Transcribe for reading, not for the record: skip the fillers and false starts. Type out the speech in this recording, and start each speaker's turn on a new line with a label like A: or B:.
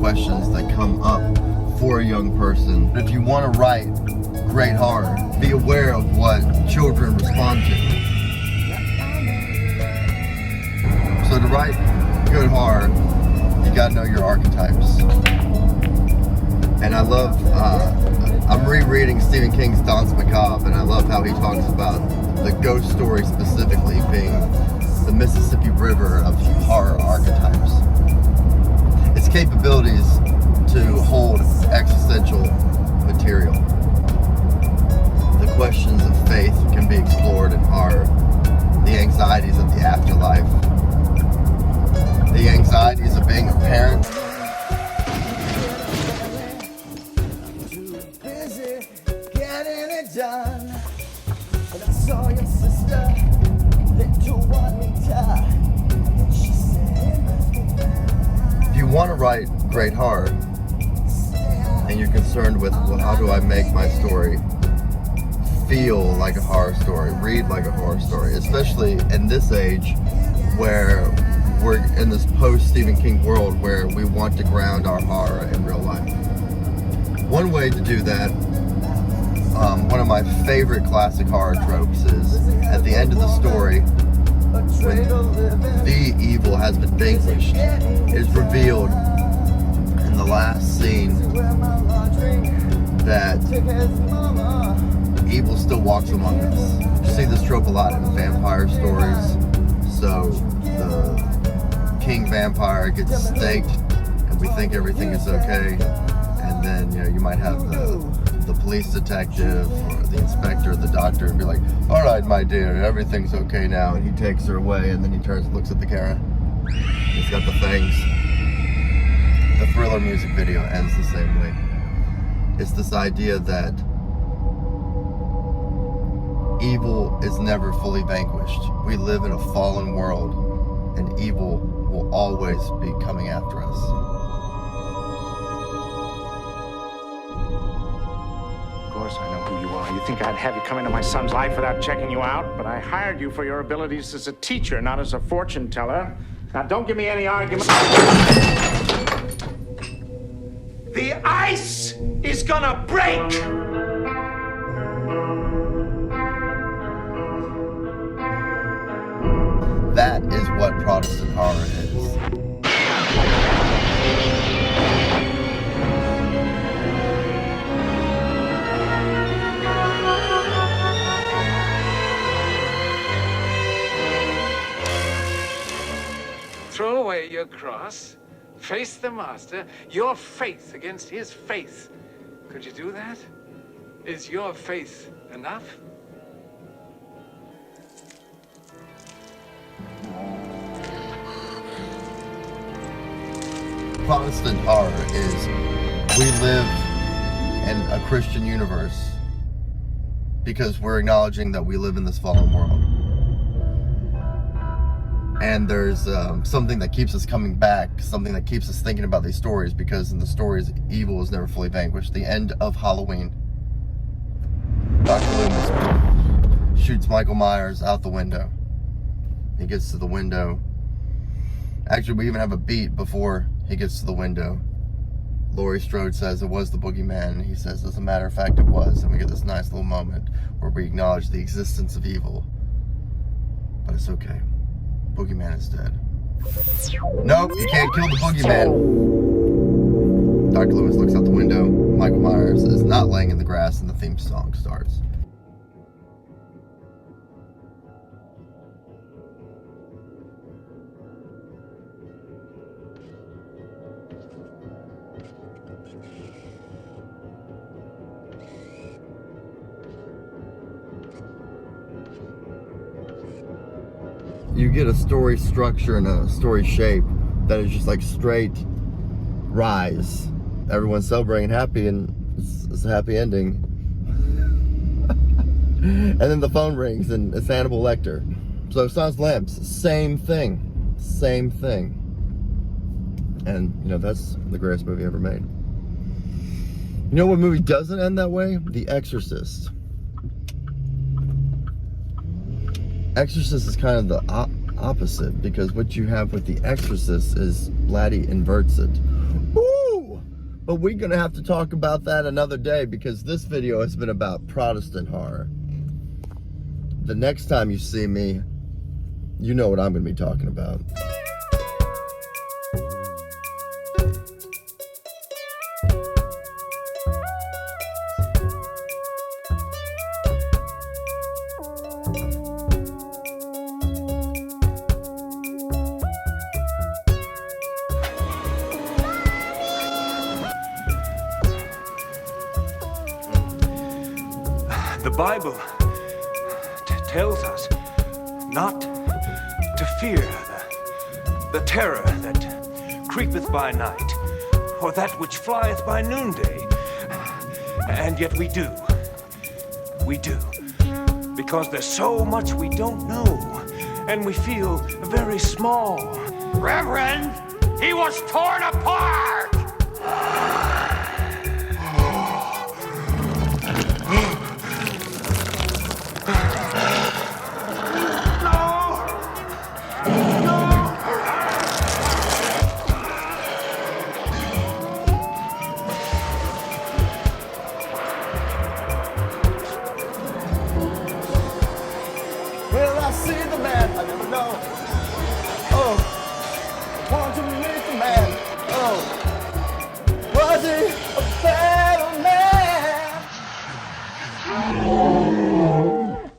A: questions that come up for a young person. If you want to write great horror, be aware of what children respond to. So to write good horror, you gotta know your archetypes. And I love, I'm rereading Stephen King's Danse Macabre, and I love how he talks about the ghost story specifically being the Mississippi River of horror archetypes. Its capabilities to hold existential material. The questions of faith can be explored in horror. The anxieties of the afterlife. The anxieties of being a parent.
B: Too busy getting it done. But I saw your sister, little Juanita. She said,
A: If you want to write great horror, and you're concerned with, well, how do I make my story feel like a horror story, read like a horror story, especially in this age where we're in this post-Stephen King world where we want to ground our horror in real life. One way to do that, one of my favorite classic horror tropes is at the end of the story, when the evil has been vanquished, it is revealed in the last scene that evil still walks among us. You see this trope a lot in vampire stories. So the king vampire gets staked and we think everything is okay, and then you might have the police detective or the inspector or the doctor and be like, all right, my dear, everything's okay now, and he takes her away, and then he turns and looks at the camera. He's got the fangs. The Thriller music video ends the same way. It's this idea that evil is never fully vanquished. We live in a fallen world, and evil will always be coming after us.
C: Of course, I know who you are. You think I'd have you come into my son's life without checking you out? But I hired you for your abilities as a teacher, not as a fortune teller. Now, don't give me any argument. The ice is gonna break!
A: That is what Protestant horror is.
D: Throw away your cross, face the master, your faith against his faith. Could you do that? Is your faith enough?
A: Protestant horror is, we live in a Christian universe because we're acknowledging that we live in this fallen world. And there's something that keeps us coming back, something that keeps us thinking about these stories, because in the stories, evil is never fully vanquished. The end of Halloween, Dr. Loomis shoots Michael Myers out the window. He gets to the window. Actually, we even have a beat before he gets to the window. Laurie Strode says it was the boogeyman, and he says, as a matter of fact, it was. And we get this nice little moment where we acknowledge the existence of evil. But it's okay. Boogeyman is dead. Nope, you can't kill the boogeyman. Dr. Loomis looks out the window. Michael Myers is not laying in the grass, and the theme song starts. You get a story structure and a story shape that is just like straight rise. Everyone's celebrating happy, and it's a happy ending. And then the phone rings and it's Hannibal Lecter. So Silence of the Lambs, same thing. Same thing. And, that's the greatest movie ever made. You know what movie doesn't end that way? The Exorcist. Exorcist is kind of the opposite, because what you have with The Exorcist is Blatty inverts it. Ooh! But we're going to have to talk about that another day, because this video has been about Protestant horror. The next time you see me, you know what I'm going to be talking about.
E: The Bible tells us not to fear the terror that creepeth by night, or that which flieth by noonday. And yet we do. We do. Because there's so much we don't know, and we feel very small.
C: Reverend, he was torn apart!
B: Will I see the man I never know?